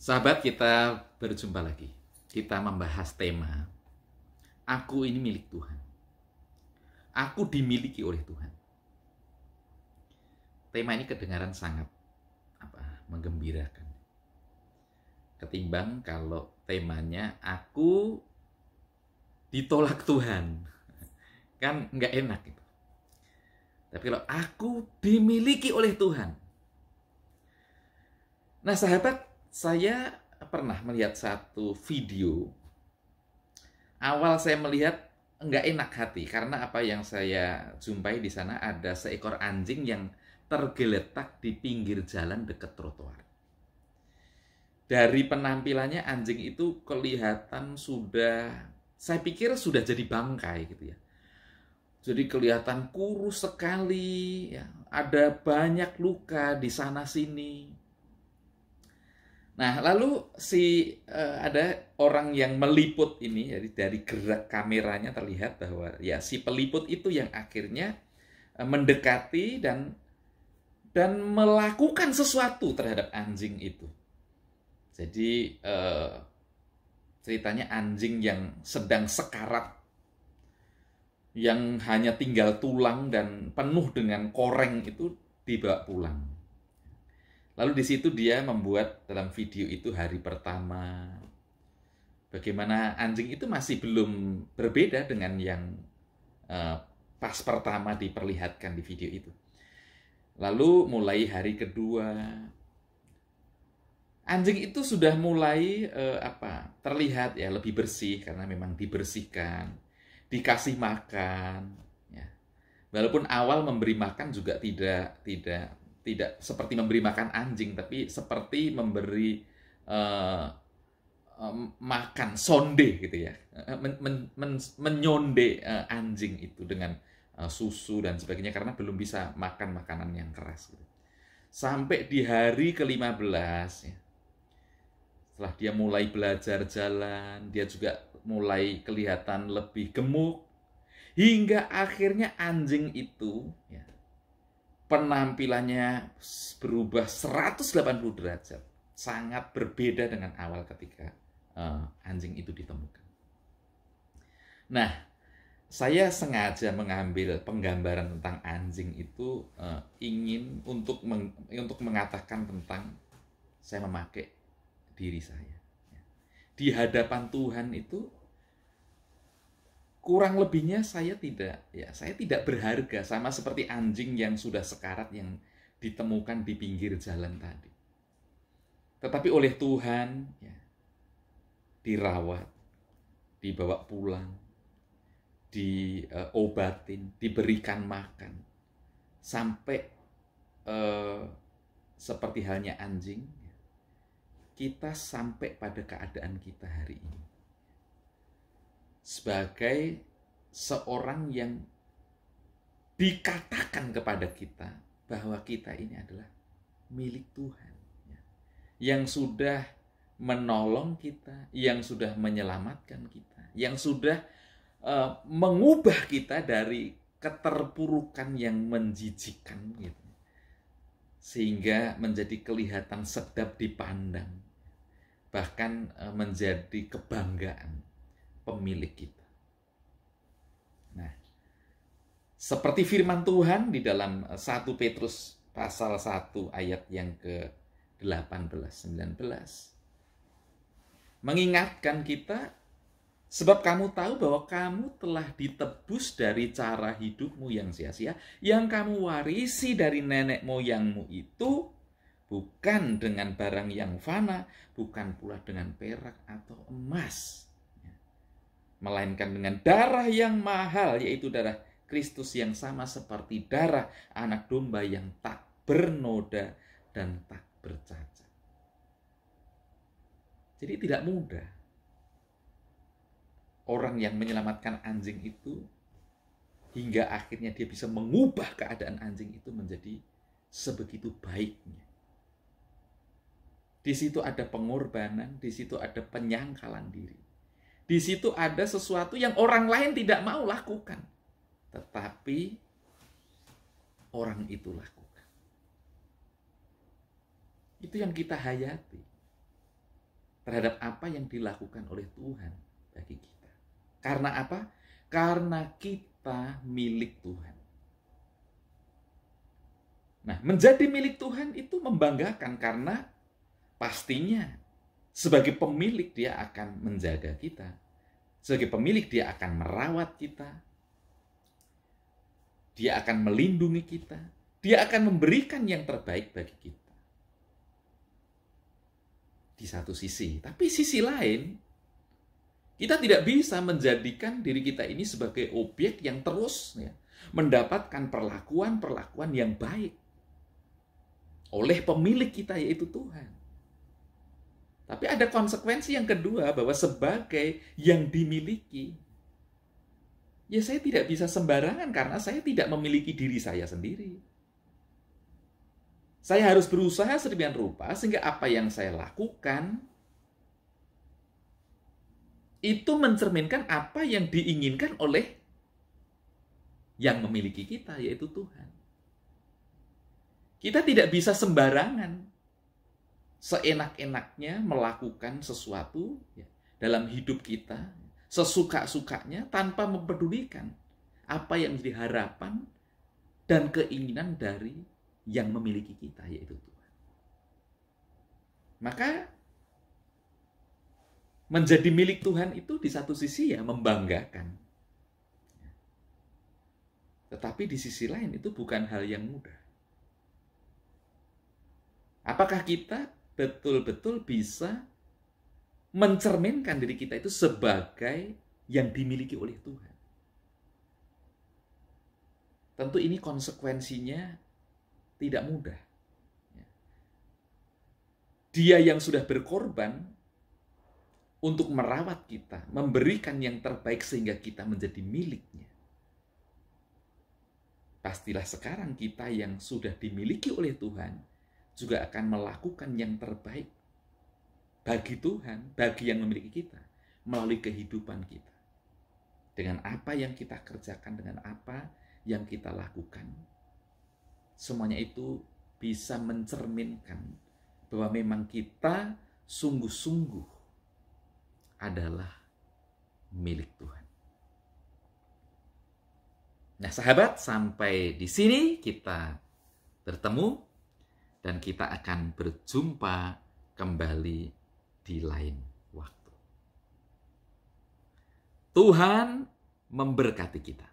Sahabat, kita berjumpa lagi. Kita membahas tema Aku ini milik Tuhan. Aku dimiliki oleh Tuhan. Tema ini kedengaran sangat menggembirakan. Ketimbang kalau temanya Aku ditolak Tuhan. Kan nggak enak gitu. Tapi kalau aku dimiliki oleh Tuhan. Nah sahabat, saya pernah melihat satu video. Awal saya melihat nggak enak hati karena apa yang saya jumpai di sana ada seekor anjing yang tergeletak di pinggir jalan dekat trotoar. Dari penampilannya anjing itu kelihatan saya pikir sudah jadi bangkai gitu ya. Jadi kelihatan kurus sekali, ya. Ada banyak luka di sana sini. Nah, lalu ada orang yang meliput ini, jadi dari gerak kameranya terlihat bahwa ya si peliput itu yang akhirnya mendekati dan melakukan sesuatu terhadap anjing itu. Jadi ceritanya anjing yang sedang sekarat, yang hanya tinggal tulang dan penuh dengan koreng itu dibawa pulang. Lalu di situ dia membuat dalam video itu hari pertama. Bagaimana anjing itu masih belum berbeda dengan yang pas pertama diperlihatkan di video itu. Lalu mulai hari kedua, anjing itu sudah mulai terlihat ya lebih bersih karena memang dibersihkan, dikasih makan. Ya. Walaupun awal memberi makan juga tidak seperti memberi makan anjing, tapi seperti memberi makan sonde gitu ya, menyonde anjing itu dengan susu dan sebagainya karena belum bisa makan makanan yang keras gitu. Sampai di hari ke-15 ya, setelah dia mulai belajar jalan, dia juga mulai kelihatan lebih gemuk, hingga akhirnya anjing itu ya, penampilannya berubah 180 derajat. Sangat berbeda dengan awal ketika anjing itu ditemukan. Nah, saya sengaja mengambil penggambaran tentang anjing itu ingin untuk mengatakan tentang saya memakai diri saya. Di hadapan Tuhan itu kurang lebihnya saya tidak berharga, sama seperti anjing yang sudah sekarat yang ditemukan di pinggir jalan tadi. Tetapi oleh Tuhan ya, dirawat, dibawa pulang, diobatin, diberikan makan, sampai seperti halnya anjing, kita sampai pada keadaan kita hari ini. Sebagai seorang yang dikatakan kepada kita bahwa kita ini adalah milik Tuhan, yang sudah menolong kita, yang sudah menyelamatkan kita, yang sudah mengubah kita dari keterpurukan yang menjijikkan gitu, sehingga menjadi kelihatan sedap dipandang, bahkan menjadi kebanggaan pemilik kita. Nah, seperti firman Tuhan di dalam 1 Petrus pasal 1 ayat yang ke-18-19 mengingatkan kita, sebab kamu tahu bahwa kamu telah ditebus dari cara hidupmu yang sia-sia, yang kamu warisi dari nenek moyangmu itu, bukan dengan barang yang fana, bukan pula dengan perak atau emas, melainkan dengan darah yang mahal, yaitu darah Kristus yang sama seperti darah anak domba yang tak bernoda dan tak bercacat. Jadi tidak mudah orang yang menyelamatkan anjing itu hingga akhirnya dia bisa mengubah keadaan anjing itu menjadi sebegitu baiknya. Di situ ada pengorbanan, di situ ada penyangkalan diri. Di situ ada sesuatu yang orang lain tidak mau lakukan, tetapi orang itu lakukan. Itu yang kita hayati. terhadap apa yang dilakukan oleh Tuhan bagi kita. Karena apa? Karena kita milik Tuhan. Nah, menjadi milik Tuhan itu membanggakan karena pastinya sebagai pemilik dia akan menjaga kita. Sebagai pemilik dia akan merawat kita. Dia akan melindungi kita. Dia akan memberikan yang terbaik bagi kita. Di satu sisi, tapi sisi lain, kita tidak bisa menjadikan diri kita ini sebagai objek yang terus mendapatkan perlakuan-perlakuan yang baik oleh pemilik kita, yaitu Tuhan. Tapi ada konsekuensi yang kedua, bahwa sebagai yang dimiliki, ya saya tidak bisa sembarangan karena saya tidak memiliki diri saya sendiri. Saya harus berusaha sedemikian rupa sehingga apa yang saya lakukan itu mencerminkan apa yang diinginkan oleh yang memiliki kita, yaitu Tuhan. Kita tidak bisa sembarangan, seenak-enaknya melakukan sesuatu dalam hidup kita, sesuka-sukanya tanpa mempedulikan apa yang menjadi harapan dan keinginan dari yang memiliki kita, yaitu Tuhan. Maka menjadi milik Tuhan itu di satu sisi membanggakan. Tetapi di sisi lain itu bukan hal yang mudah. Apakah kita betul-betul bisa mencerminkan diri kita itu sebagai yang dimiliki oleh Tuhan? Tentu ini konsekuensinya tidak mudah. Dia yang sudah berkorban untuk merawat kita, memberikan yang terbaik sehingga kita menjadi miliknya. Pastilah sekarang kita yang sudah dimiliki oleh Tuhan juga akan melakukan yang terbaik bagi Tuhan, bagi yang memiliki kita, melalui kehidupan kita. Dengan apa yang kita kerjakan, dengan apa yang kita lakukan, semuanya itu bisa mencerminkan bahwa memang kita sungguh-sungguh adalah milik Tuhan. Nah, sahabat, sampai di sini kita bertemu dan kita akan berjumpa kembali di lain waktu. Tuhan memberkati kita.